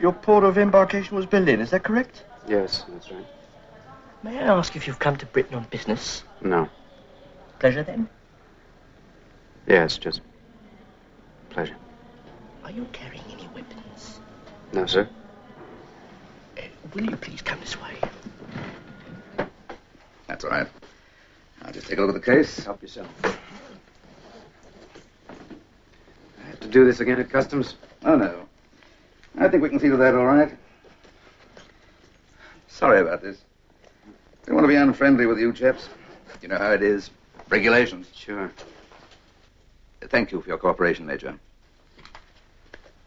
Your port of embarkation was Berlin, is that correct? Yes, that's right. May I ask if you've come to Britain on business? No. Pleasure, then? Yes, just pleasure. Are you carrying any weapons? No, sir. Will you please come this way? That's all right. I'll just take a look at the case. Help yourself. I have to do this again at customs? Oh, no. I think we can see to that all right. Sorry about this. Don't want to be unfriendly with you chaps. You know how it is. Regulations. Sure. Thank you for your cooperation, Major.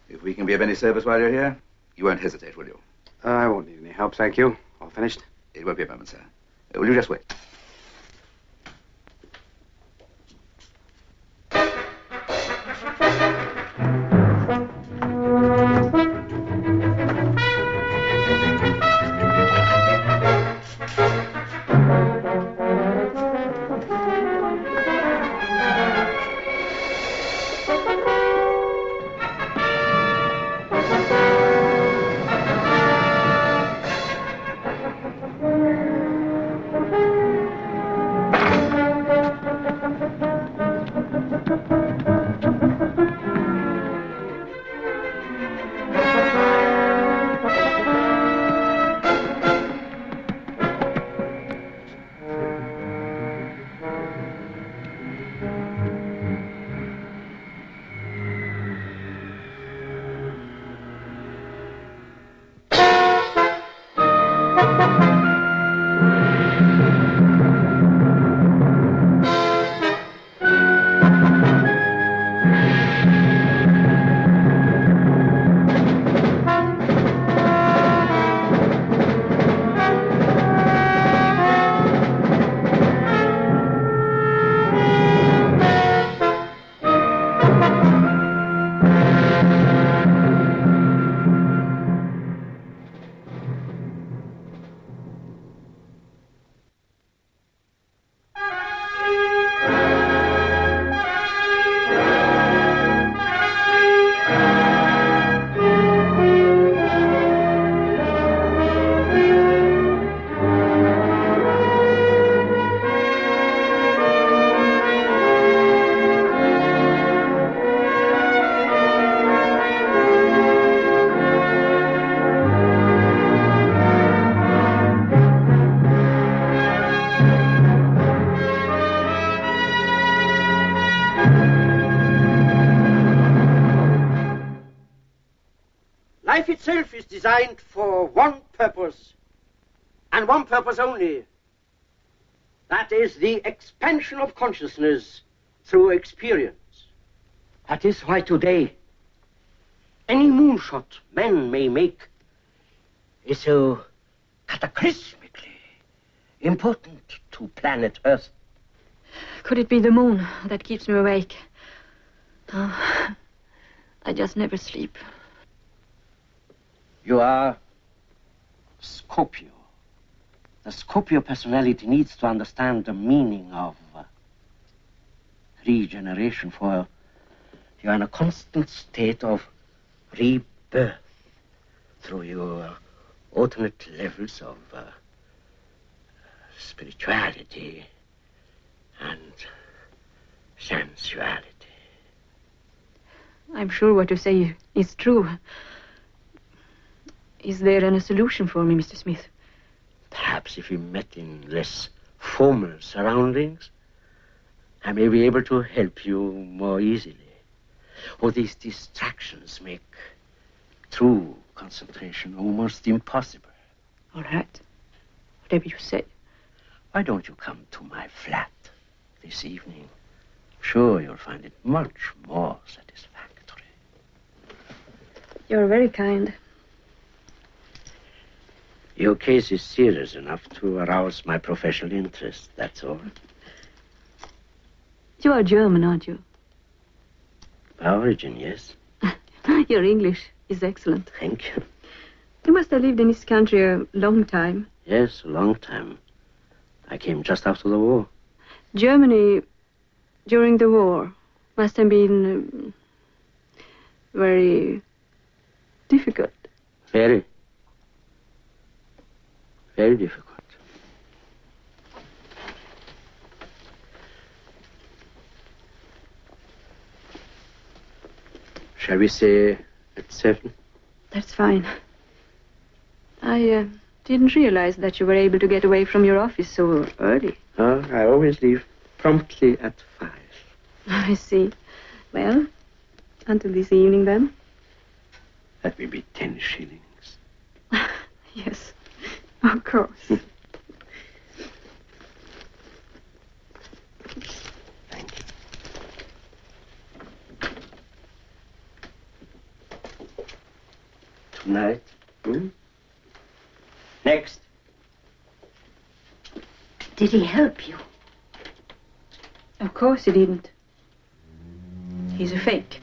If we can be of any service while you're here, you won't hesitate, will you? I won't need any help, thank you. All finished? It won't be a moment, sir. Will you just wait? Life itself is designed for one purpose, and one purpose only. That is the expansion of consciousness through experience. That is why today, any moonshot man may make is so cataclysmically important to planet Earth. Could it be the moon that keeps me awake? Oh, I just never sleep. You are Scorpio. The Scorpio personality needs to understand the meaning of regeneration, for you are in a constant state of rebirth through your alternate levels of spirituality and sensuality. I'm sure what you say is true. Is there any solution for me, Mr. Smith? Perhaps if we met in less formal surroundings, I may be able to help you more easily. Or these distractions make true concentration almost impossible. All right. Whatever you say. Why don't you come to my flat this evening? Sure, you'll find it much more satisfactory. You're very kind. Your case is serious enough to arouse my professional interest, that's all. You are German, aren't you? By origin, yes. Your English is excellent. Thank you. You must have lived in this country a long time. Yes, a long time. I came just after the war. Germany, during the war, must have been very difficult. Very. Very difficult. Shall we say at 7? That's fine. I didn't realize that you were able to get away from your office so early. Oh, I always leave promptly at 5. I see. Well, until this evening then. That will be 10 shillings. Yes, of course. Thank you. Tonight. Next. Did he help you? Of course he didn't. He's a fake.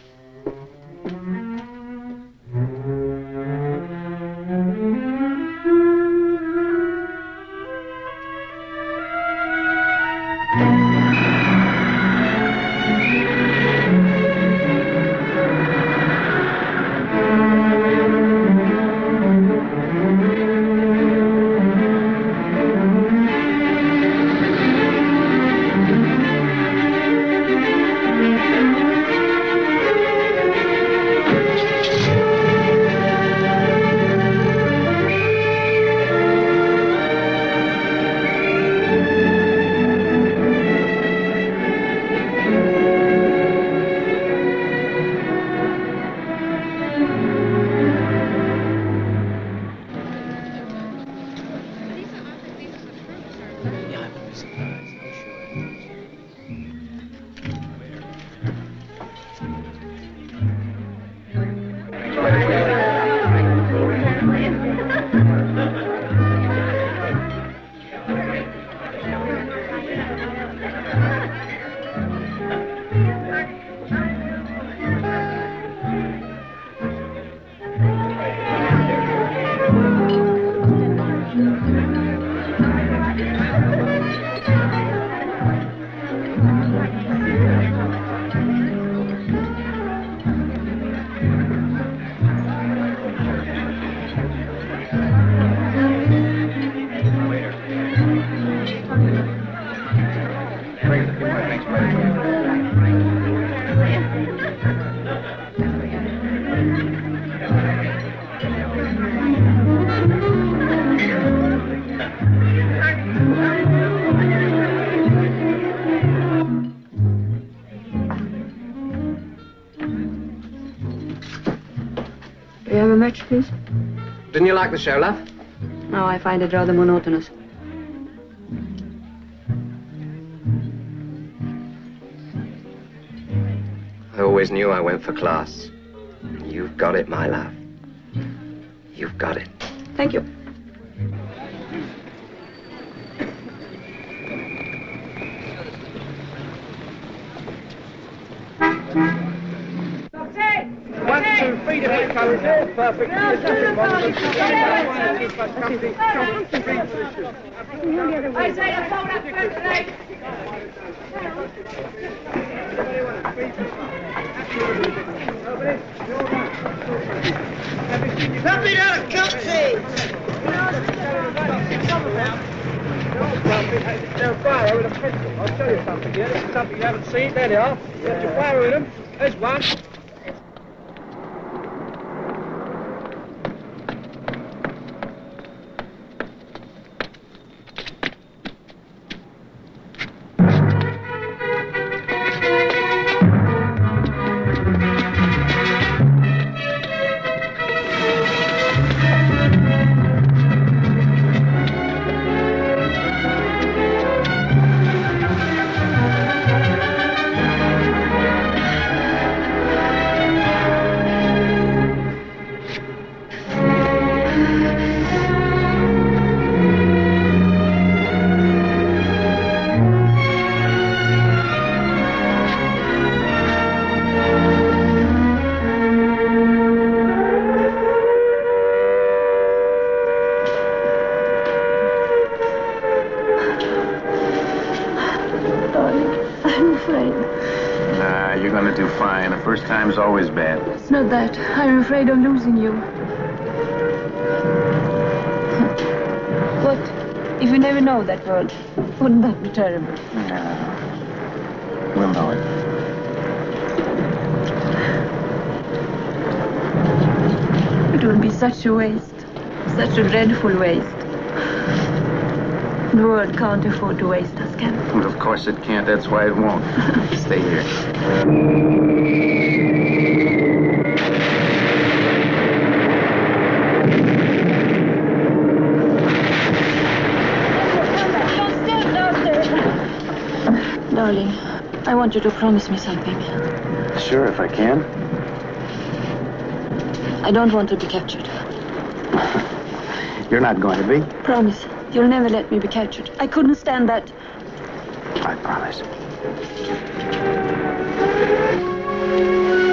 Do you have a match, please? Didn't you like the show, love? No, I find it rather monotonous. I always knew I went for class. You've got it, my love. You've got it. Thank you. Perfect. I say the phone up today. Let me down a country. They're a fire with a pistol. I'll show you something here. This is something you haven't seen. There they are. Got your fire with them. There's one. First time's always bad. It's not that. I'm afraid of losing you. What if you never know that world? Wouldn't that be terrible? No. We'll know it. It would be such a waste. Such a dreadful waste. The world can't afford to waste us, can it? Well, of course it can't. That's why it won't. Stay here. Darling, I want you to promise me something. Sure, if I can. I don't want to be captured. You're not going to be. Promise. You'll never let me be captured. I couldn't stand that. I promise.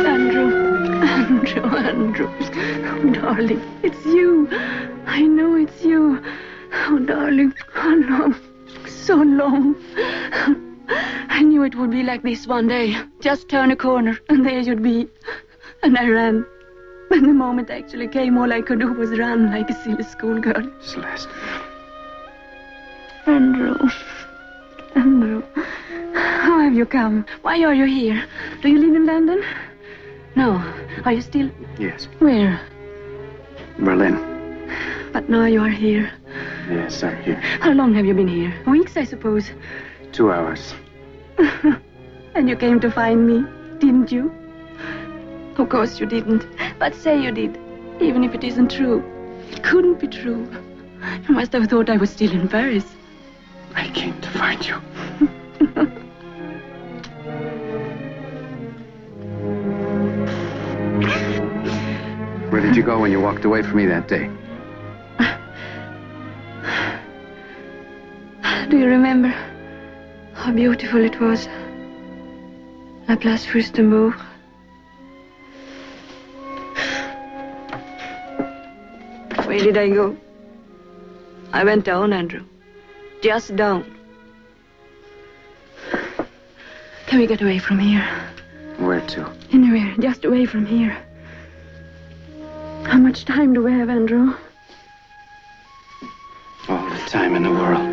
Andrew. Oh, darling, it's you. I know it's you. Oh, darling, how long? So long. I knew it would be like this one day. Just turn a corner, and there you'd be. And I ran. But the moment I actually came, all I could do was run like a silly schoolgirl. Celeste. Andrew, how have you come? Why are you here? Do you live in London? No. Are you still? Yes. Where? Berlin. But now you are here. Yes, I'm here. How long have you been here? Weeks, I suppose. 2 hours. And you came to find me, didn't you? Of course you didn't. But say you did, even if it isn't true. It couldn't be true. You must have thought I was still in Paris. I came to find you. Where did you go when you walked away from me that day? Do you remember how beautiful it was? La Place Fürstenberg. Where did I go? I went down, Andrew. Just down. Can we get away from here? Where to? Anywhere, just away from here. How much time do we have, Andrew? All the time in the world.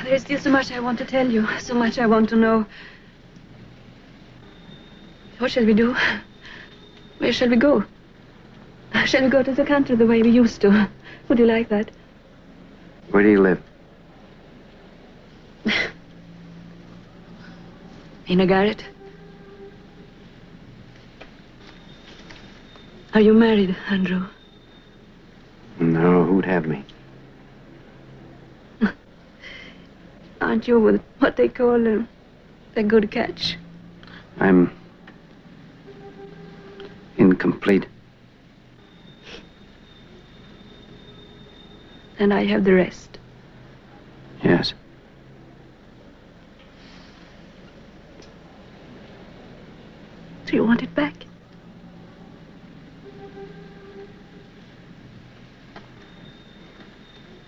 There's still so much I want to tell you, so much I want to know. What shall we do? Where shall we go? Shall we go to the country the way we used to? Would you like that? Where do you live? In a garret. Are you married, Andrew? No, who'd have me? Aren't you with what they call a good catch? I'm incomplete. And I have the rest. Yes. Do you want it back?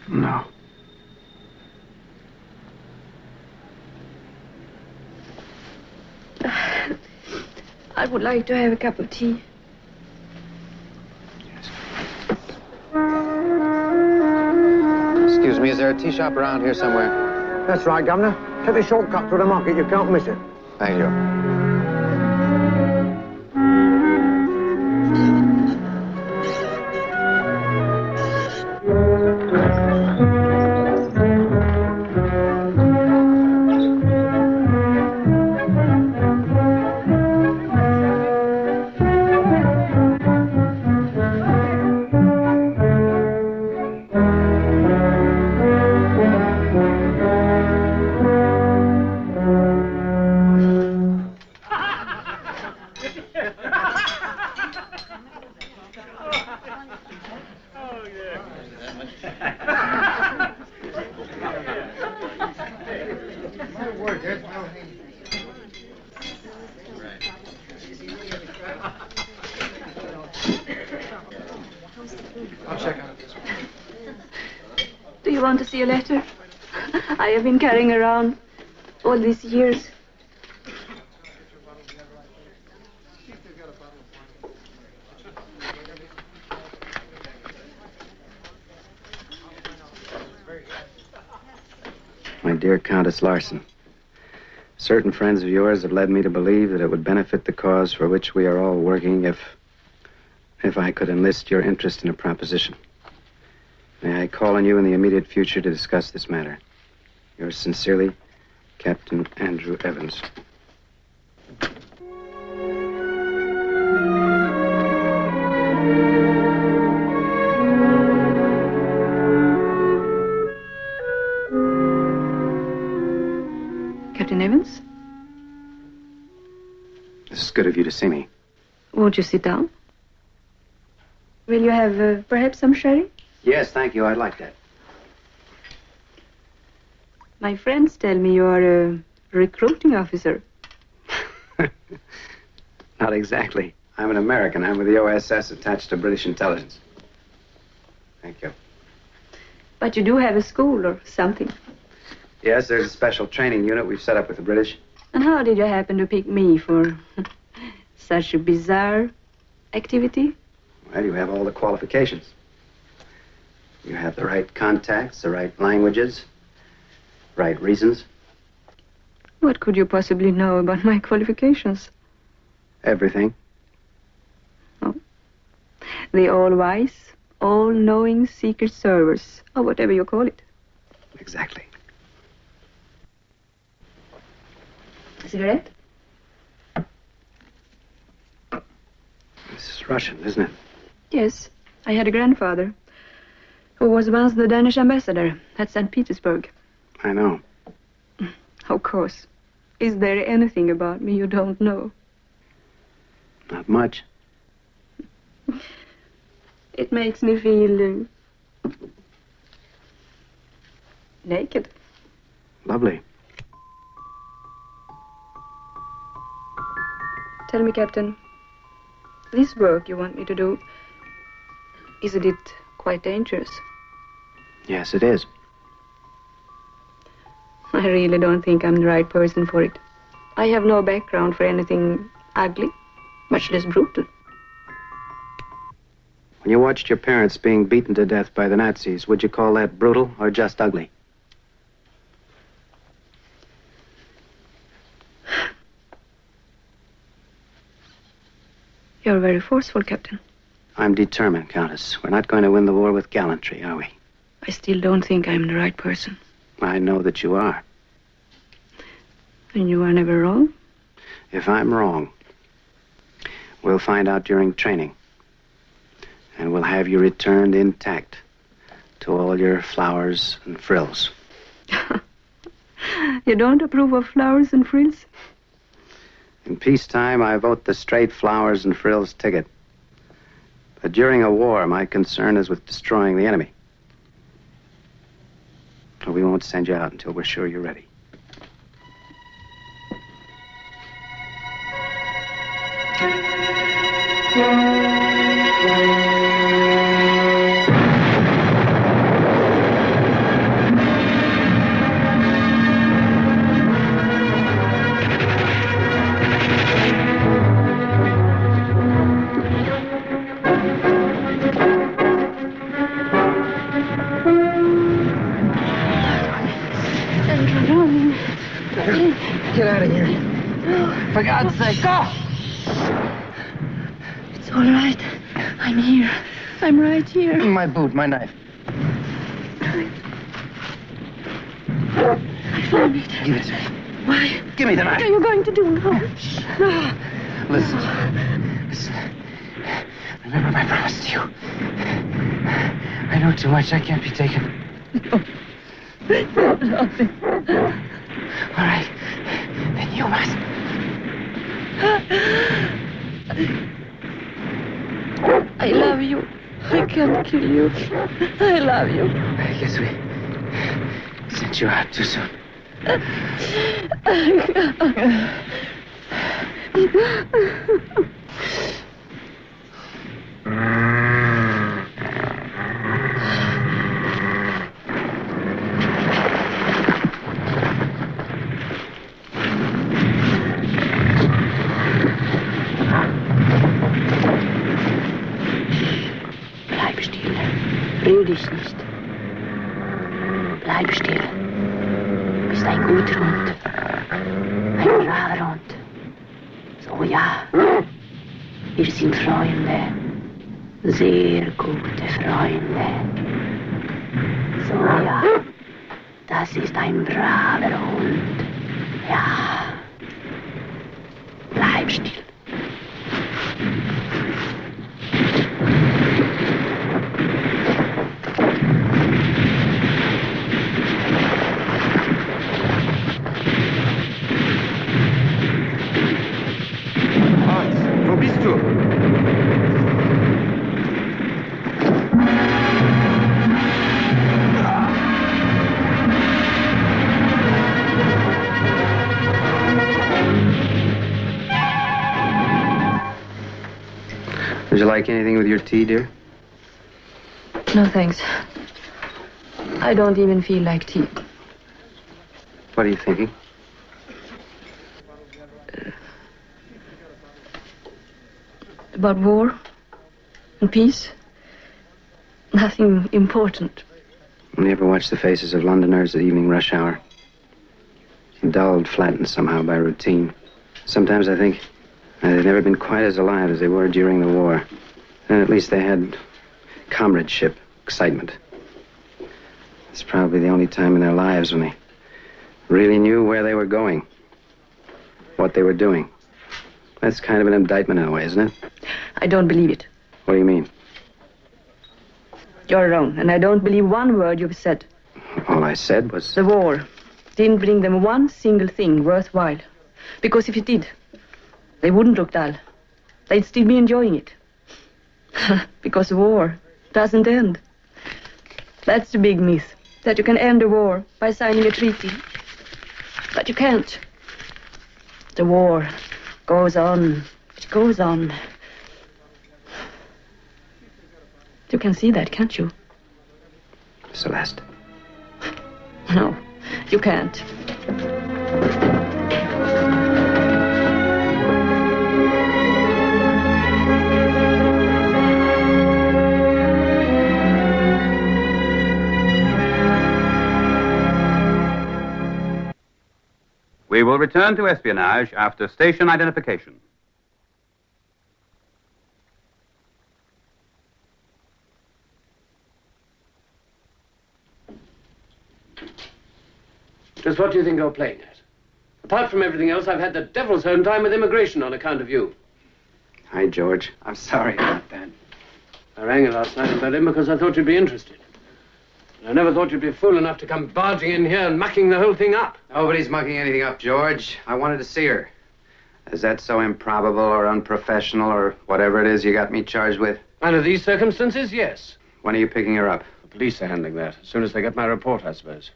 No. I would like to have a cup of tea. Excuse me, is there a tea shop around here somewhere? That's right, Governor. Take the shortcut through the market. You can't miss it. Thank you. You want to see a letter I have been carrying around all these years? My dear Countess Larson, certain friends of yours have led me to believe that it would benefit the cause for which we are all working if I could enlist your interest in a proposition. May I call on you in the immediate future to discuss this matter? Yours sincerely, Captain Andrew Evans. Captain Evans? This is good of you to see me. Won't you sit down? Will you have perhaps some sherry? Yes, thank you. I'd like that. My friends tell me you are a recruiting officer. Not exactly. I'm an American. I'm with the OSS attached to British intelligence. Thank you. But you do have a school or something. Yes, there's a special training unit we've set up with the British. And how did you happen to pick me for such a bizarre activity? Well, you have all the qualifications. You have the right contacts, the right languages, right reasons. What could you possibly know about my qualifications? Everything. Oh. The all-wise, all-knowing secret service, or whatever you call it. Exactly. Cigarette? This is Russian, isn't it? Yes. I had a grandfather who was once the Danish ambassador at St. Petersburg. I know. Of course. Is there anything about me you don't know? Not much. It makes me feel naked. Lovely. Tell me, Captain, this work you want me to do, isn't it quite dangerous? Yes, it is. I really don't think I'm the right person for it. I have no background for anything ugly, much less brutal. When you watched your parents being beaten to death by the Nazis, would you call that brutal or just ugly? You're very forceful, Captain. I'm determined, Countess. We're not going to win the war with gallantry, are we? I still don't think I'm the right person. I know that you are. And you are never wrong? If I'm wrong, we'll find out during training. And we'll have you returned intact to all your flowers and frills. You don't approve of flowers and frills? In peacetime, I vote the straight flowers and frills ticket. But during a war, my concern is with destroying the enemy. So we won't send you out until we're sure you're ready. Get out of here. For God's sake, go! It's all right. I'm here. I'm right here. My boot, my knife. I found it. Give it to me. Why? Give me the What knife. are you going to do now? No. Listen. Remember my promise to you. I know too much. I can't be taken. All right. Then you must. I love you. I can't kill you. I love you. I guess we sent you out too soon. rühr dich nicht. Bleib still. Du bist ein guter Hund. Ein braver Hund. So ja. Wir sind Freunde. Sehr gute Freunde. So ja. Das ist ein braver Hund. Ja. Bleib still. Hans, wo bist du? Would you like anything with your tea, dear? No, thanks. I don't even feel like tea. What are you thinking? About war and peace. Nothing important. You ever watch the faces of Londoners at evening rush hour? Dulled, flattened somehow by routine. Sometimes I think they've never been quite as alive as they were during the war. And at least they had comradeship, excitement. It's probably the only time in their lives when they really knew where they were going, what they were doing. That's kind of an indictment in a way, isn't it? I don't believe it. What do you mean? You're wrong, and I don't believe one word you've said. All I said was... The war didn't bring them one single thing worthwhile. Because if it did, they wouldn't look dull. They'd still be enjoying it. Because war doesn't end. That's the big myth, that you can end a war by signing a treaty. But you can't. The war goes on. It goes on. You can see that, can't you? Celeste. No, you can't. We will return to espionage after station identification. Just what do you think you're playing at? Apart from everything else, I've had the devil's own time with immigration on account of you. Hi, George. I'm sorry about that. I rang you last night in Berlin because I thought you'd be interested. I never thought you'd be fool enough to come barging in here and mucking the whole thing up. Nobody's mucking anything up, George. I wanted to see her. Is that so improbable or unprofessional or whatever it is you got me charged with? Under these circumstances, yes. When are you picking her up? The police are handling that. As soon as they get my report, I suppose.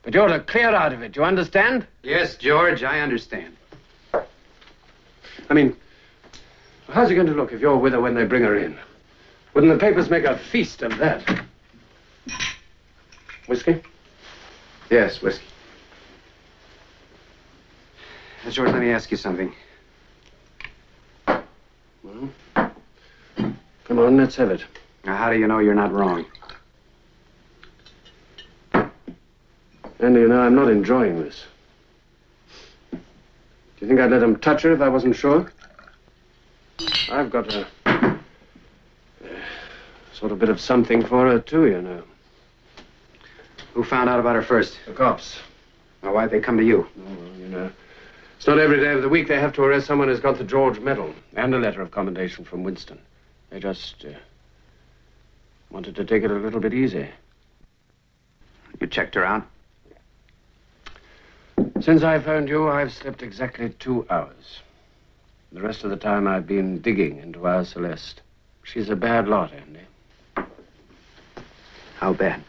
But you're to clear out of it, you understand? Yes, George, I understand. I mean, how's it going to look if you're with her when they bring her in? Wouldn't the papers make a feast of that? Whiskey? Yes, whiskey. George, let me ask you something. Well, come on, let's have it. Now, how do you know you're not wrong? Andy, you know, I'm not enjoying this. Do you think I'd let them touch her if I wasn't sure? I've got a sort of bit of something for her, too, you know. Who found out about her first? The cops. Now, why'd they come to you? Oh, well, you know, it's not every day of the week they have to arrest someone who's got the George Medal and a letter of commendation from Winston. They just wanted to take it a little bit easy. You checked her out? Since I phoned you, I've slept exactly 2 hours. The rest of the time I've been digging into our Celeste. She's a bad lot, Andy. How bad?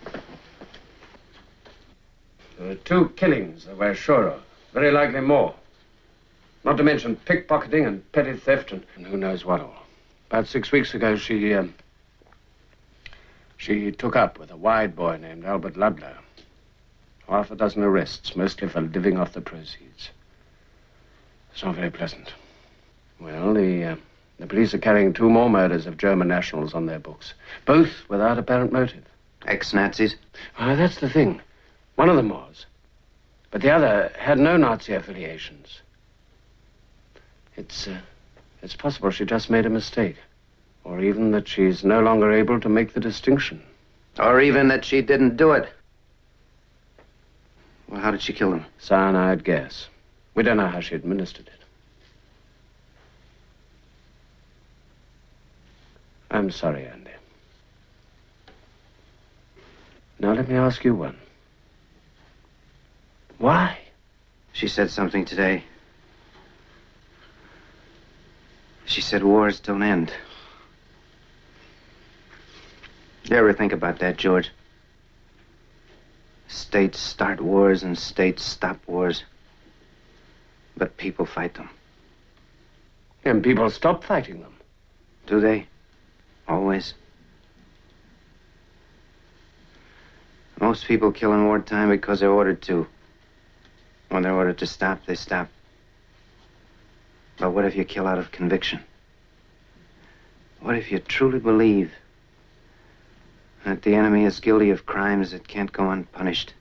There were 2 killings that we're sure of. Very likely more. Not to mention pickpocketing and petty theft and who knows what all. About 6 weeks ago, she took up with a wide boy named Albert Ludlow. Half a dozen arrests, mostly for living off the proceeds. It's not very pleasant. Well, the The police are carrying 2 more murders of German nationals on their books, both without apparent motive. Ex-Nazis? That's the thing. One of them was. But the other had no Nazi affiliations. It's possible she just made a mistake. Or even that she's no longer able to make the distinction. Or even that she didn't do it. Well, how did she kill them? Cyanide gas. We don't know how she administered it. I'm sorry, Andy. Now let me ask you one. Why? She said something today. She said wars don't end. You ever think about that, George? States start wars and states stop wars. But people fight them. And people stop fighting them. Do they? Always? Most people kill in wartime because they're ordered to. When they're ordered to stop, they stop. But what if you kill out of conviction? What if you truly believe that the enemy is guilty of crimes that can't go unpunished?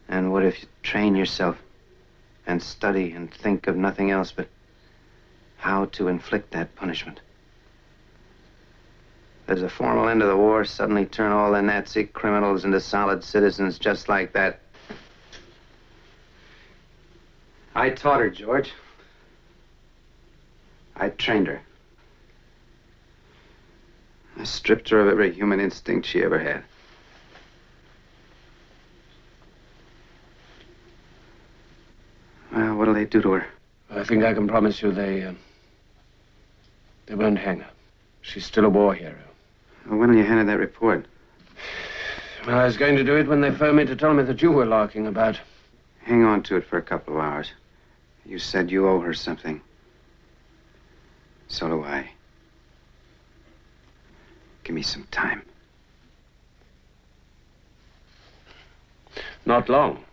And what if you train yourself and study and think of nothing else but how to inflict that punishment? There's a formal end of the war, suddenly turn all the Nazi criminals into solid citizens just like that. I taught her, George. I trained her. I stripped her of every human instinct she ever had. Well, what'll they do to her? I think I can promise you they won't hang her. She's still a war hero. Well, when will you hand her that report? Well, I was going to do it when they phoned me to tell me that you were larking about. Hang on to it for a couple of hours. You said you owe her something. So do I. Give me some time. Not long.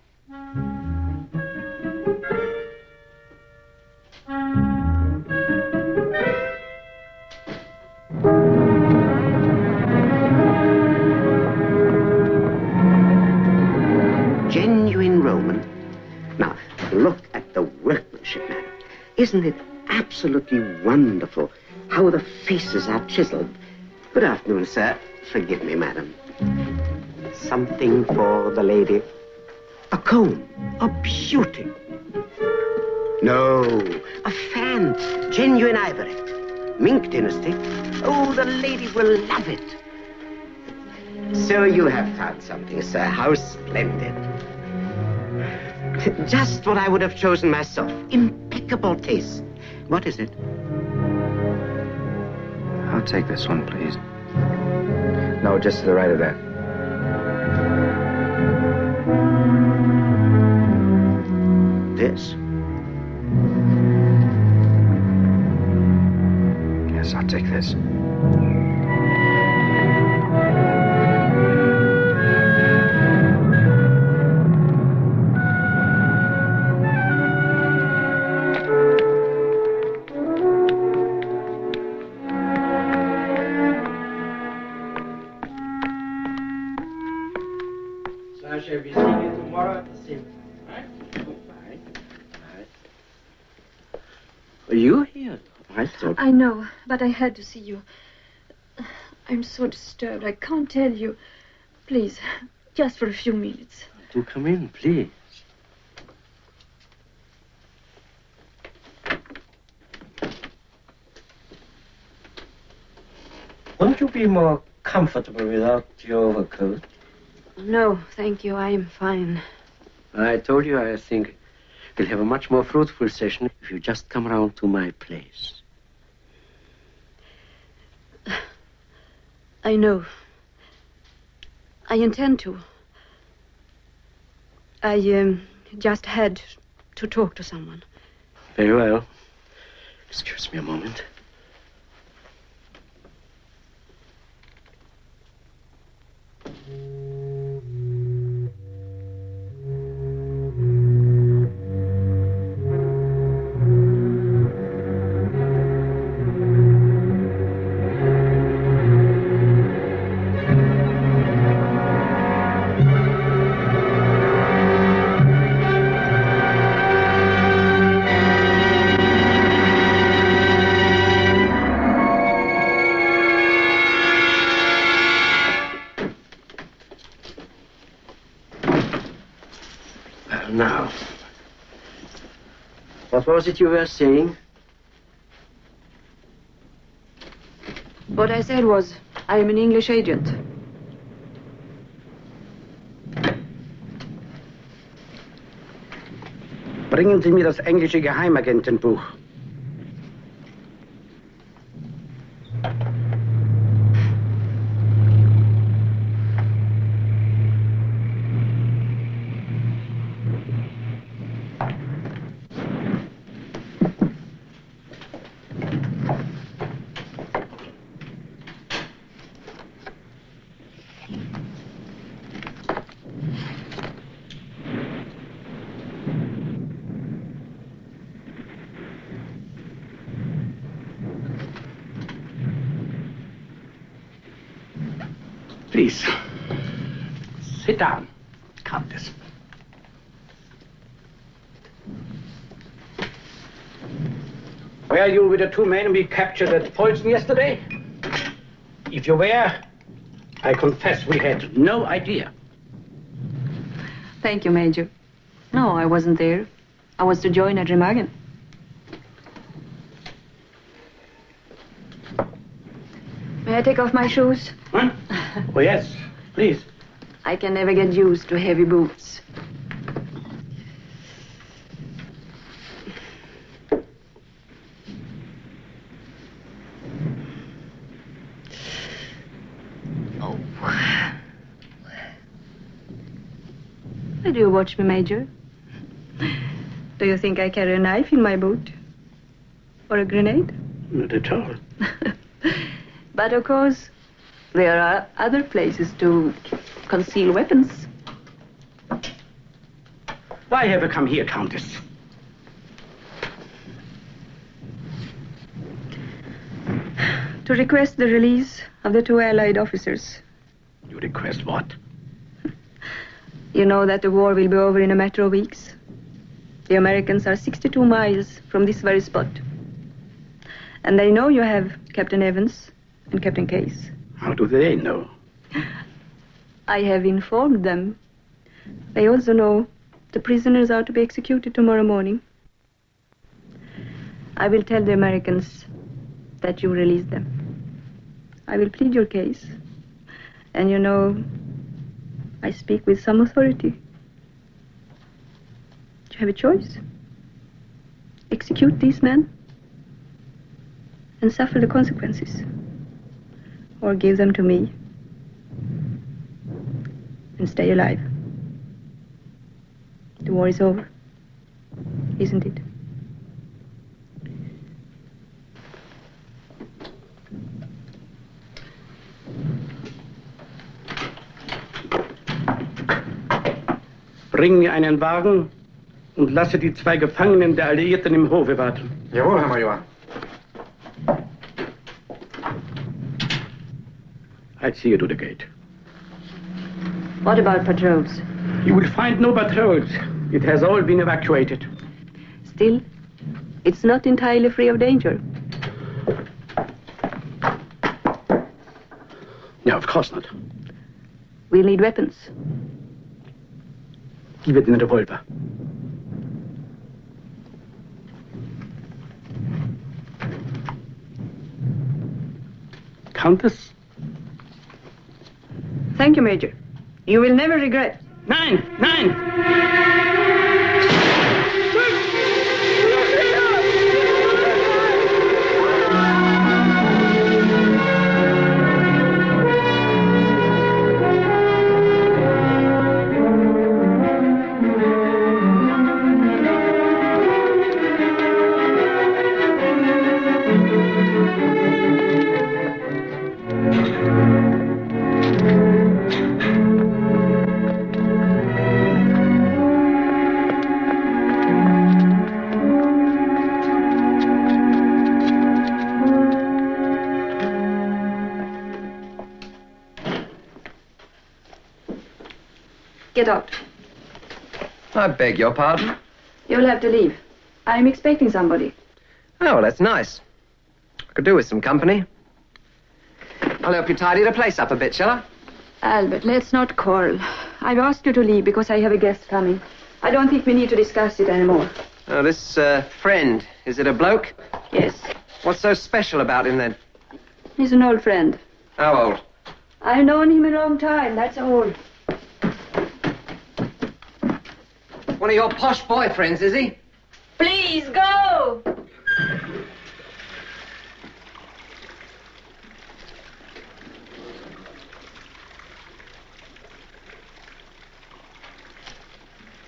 Genuine Roman. Now, look at the workmanship, madam. Isn't it absolutely wonderful how the faces are chiseled? Good afternoon, sir. Forgive me, madam. Something for the lady. A comb. A beauty. No, a fan. Genuine ivory. Mink dynasty. Oh, the lady will love it. So you have found something, sir. How splendid. Just what I would have chosen myself. Impeccable taste. What is it? I'll take this one, please. No, just to the right of that. This? Yes, I'll take this. I shall be seeing you tomorrow at the same time. Bye. Bye. Are you here? I thought... I know, but I had to see you. I'm so disturbed. I can't tell you. Please, just for a few minutes. Do come in, please. Won't you be more comfortable without your overcoat? No, thank you. I am fine. I told you I think we'll have a much more fruitful session if you just come around to my place. I know. I intend to. I just had to talk to someone. Very well. Excuse me a moment. What was it you were saying? What I said was, I am an English agent. Bringen Sie mir das englische Geheimagentenbuch. Please, sit down, Countess. Were you with the two men we captured at Poison yesterday? If you were, I confess we had no idea. Thank you, Major. No, I wasn't there. I was to join at Remagen. May I take off my shoes? Huh? Oh, yes, please. I can never get used to heavy boots. Oh. Why do you watch me, Major? Do you think I carry a knife in my boot? Or a grenade? Not at all. But of course, there are other places to conceal weapons. Why have you come here, Countess? To request the release of the two Allied officers. You request what? You know that the war will be over in a matter of weeks. The Americans are 62 miles from this very spot. And they know you have Captain Evans and Captain Case. How do they know? I have informed them. They also know the prisoners are to be executed tomorrow morning. I will tell the Americans that you release them. I will plead your case. And you know, I speak with some authority. You have a choice. Execute these men and suffer the consequences. Or give them to me and stay alive. The war is over, isn't it? Bring mir einen Wagen und lasse die zwei Gefangenen der Alliierten im Hofe warten. Jawohl, Herr Major. I'll see you to the gate. What about patrols? You will find no patrols. It has all been evacuated. Still, it's not entirely free of danger. No, of course not. We'll need weapons. Give it in a revolver. Countess? Thank you, Major. You will never regret. Nein, nein! Get out. I beg your pardon? You'll have to leave. I'm expecting somebody. Oh, well, that's nice. I could do with some company. I'll help you tidy the place up a bit, shall I? Albert, let's not quarrel. I've asked you to leave because I have a guest coming. I don't think we need to discuss it anymore. Oh, this friend, is it a bloke? Yes. What's so special about him then? He's an old friend. How old? I've known him a long time, that's all. One of your posh boyfriends, is he? Please, go!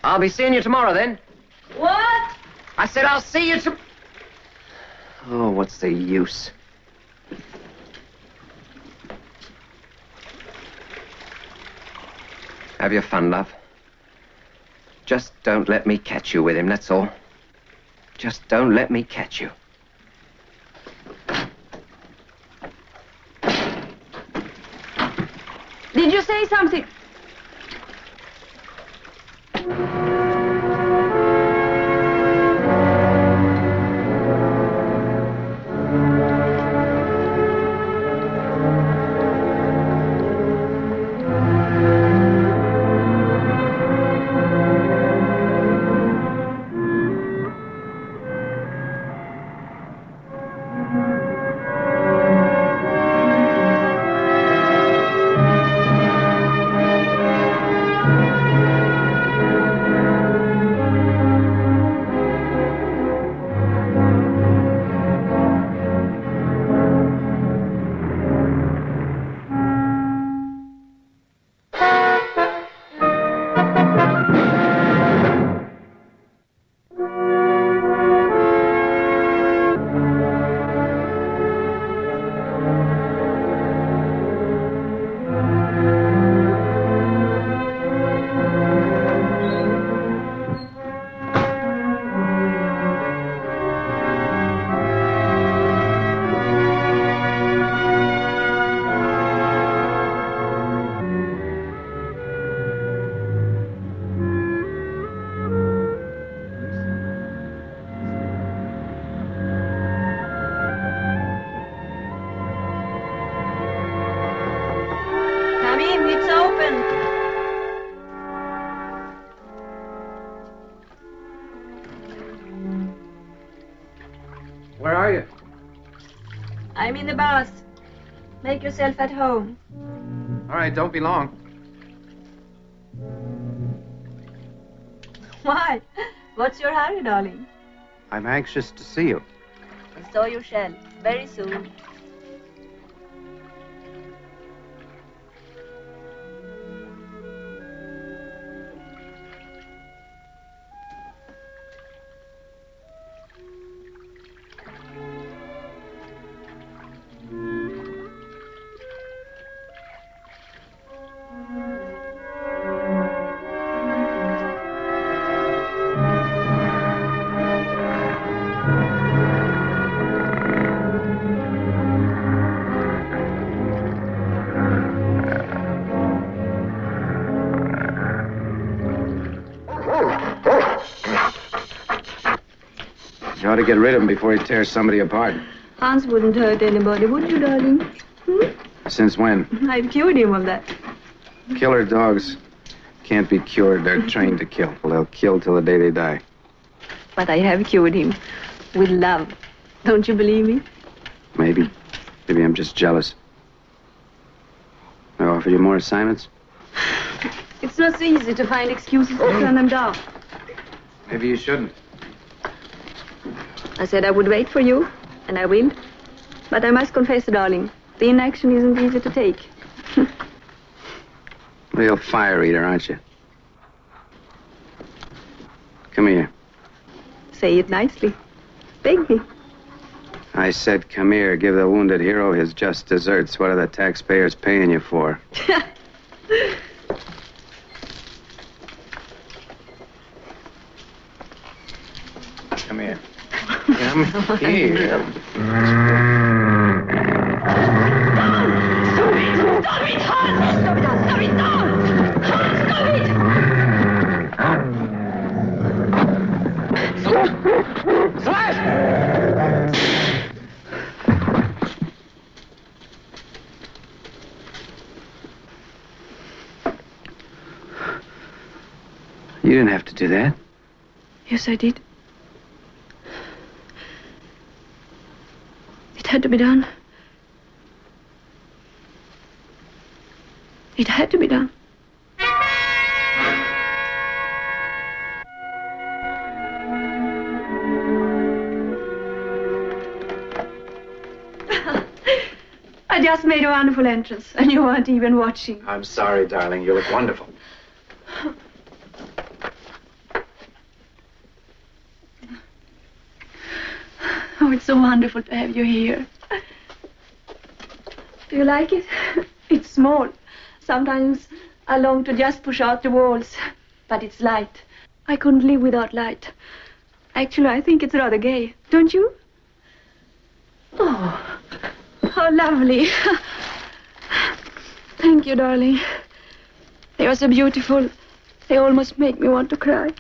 I'll be seeing you tomorrow then. What? I said I'll see you tomorrow. Oh, what's the use? Have your fun, love. Just don't let me catch you with him, that's all. Just don't let me catch you. Did you say something? Come in, it's open. Where are you? I'm in the bath. Make yourself at home. All right, don't be long. Why? What's your hurry, darling? I'm anxious to see you. And so you shall, very soon. You ought to get rid of him before he tears somebody apart. Hans wouldn't hurt anybody, would you, darling? Since when? I've cured him of that. Killer dogs can't be cured. They're trained to kill. They'll kill till the day they die. But I have cured him with love. Don't you believe me? Maybe. Maybe I'm just jealous. I offered you more assignments? It's not so easy to find excuses to turn them down. Maybe you shouldn't. I said I would wait for you, and I will. But I must confess, darling, the inaction isn't easy to take. Real fire eater, aren't you? Come here. Say it nicely. Beg me. I said, come here, give the wounded hero his just desserts. What are the taxpayers paying you for? Come here. Come here. Stop it, Hans! Stop it now! Stop it! You didn't have to do that. Yes, I did. had to be done. It had to be done. I just made a wonderful entrance, and you weren't even watching. I'm sorry, darling. You look wonderful. Oh, it's so wonderful to have you here. Do you like it? It's small. Sometimes I long to just push out the walls, but it's light. I couldn't live without light. Actually, I think it's rather gay, don't you? Oh, how lovely. Thank you, darling. They are so beautiful. They almost make me want to cry.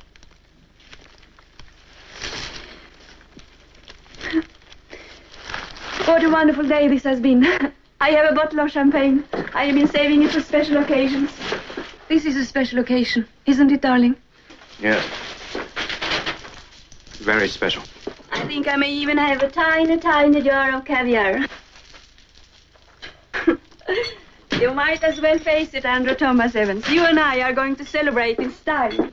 What a wonderful day this has been. I have a bottle of champagne. I have been saving it for special occasions. This is a special occasion, isn't it, darling? Yes. Very special. I think I may even have a tiny, tiny jar of caviar. You might as well face it, Andrew Thomas Evans. You and I are going to celebrate in style.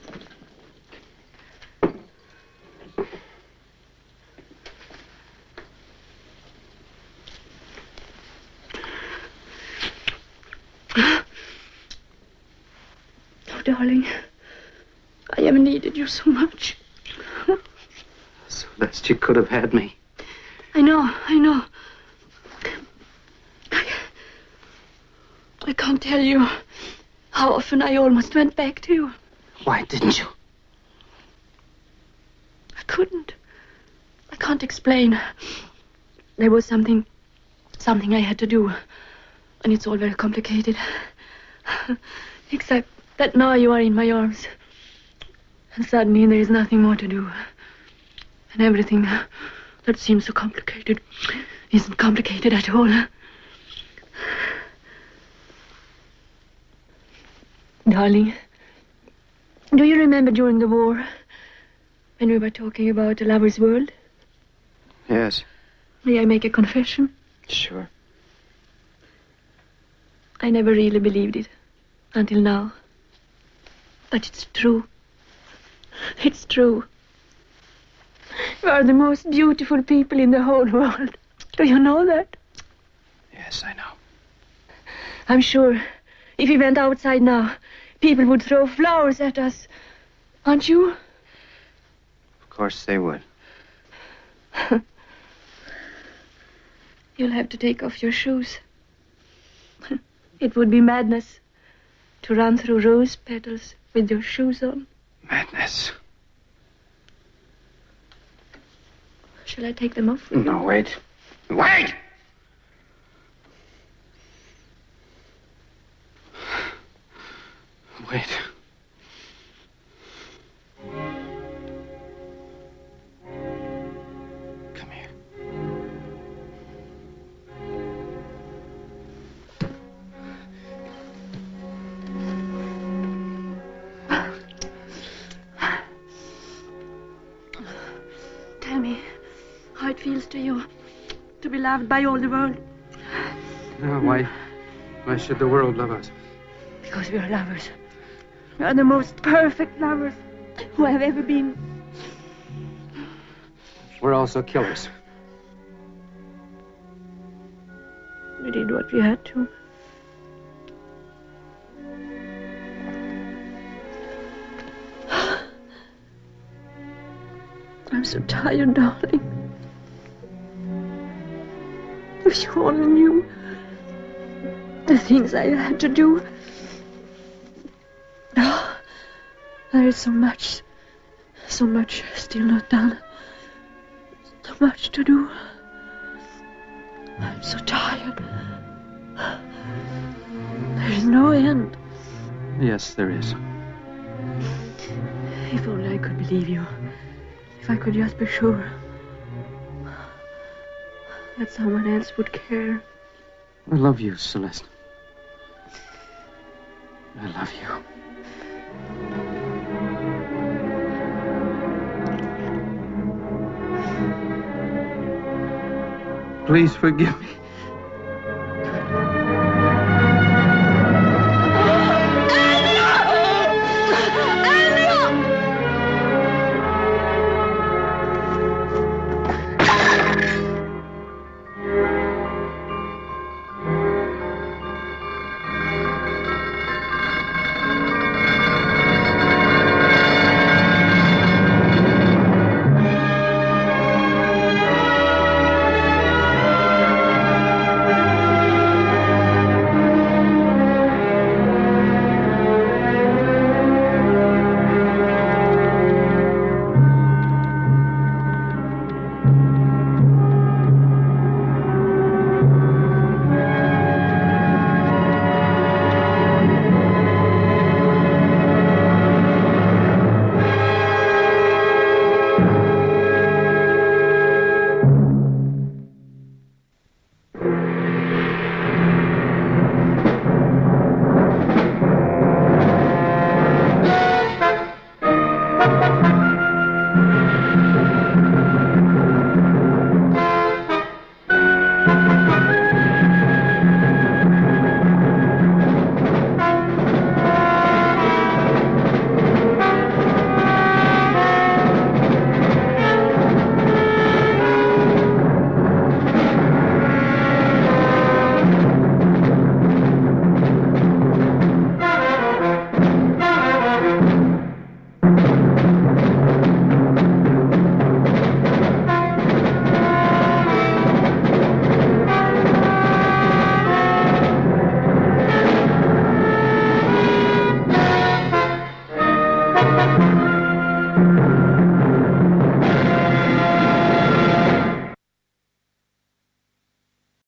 Oh, darling, I have needed you so much. Celeste, you could have had me. I know. I can't tell you how often I almost went back to you. Why didn't you? I couldn't. I can't explain. There was something I had to do. And it's all very complicated. Except that now you are in my arms. And suddenly there is nothing more to do. And everything that seems so complicated isn't complicated at all. Darling, do you remember during the war when we were talking about a lover's world? Yes. May I make a confession? Sure. I never really believed it until now. But it's true. It's true. You are the most beautiful people in the whole world. Do you know that? Yes, I know. I'm sure if we went outside now, people would throw flowers at us. Aren't you? Of course they would. You'll have to take off your shoes. It would be madness to run through rose petals with your shoes on. Madness. Shall I take them off for you? No, wait. Wait! Wait. Come here. Tell me how it feels to you to be loved by all the world. No, why should the world love us? Because we are lovers. We are the most perfect lovers who have ever been. We're also killers. We did what we had to. I'm so tired, darling. If you only knew the things I had to do. Oh, there is so much still not done. So much to do. I'm so tired. There is no end. Yes, there is. If only I could believe you. If I could just be sure that someone else would care. I love you, Celeste. I love you. Please forgive me.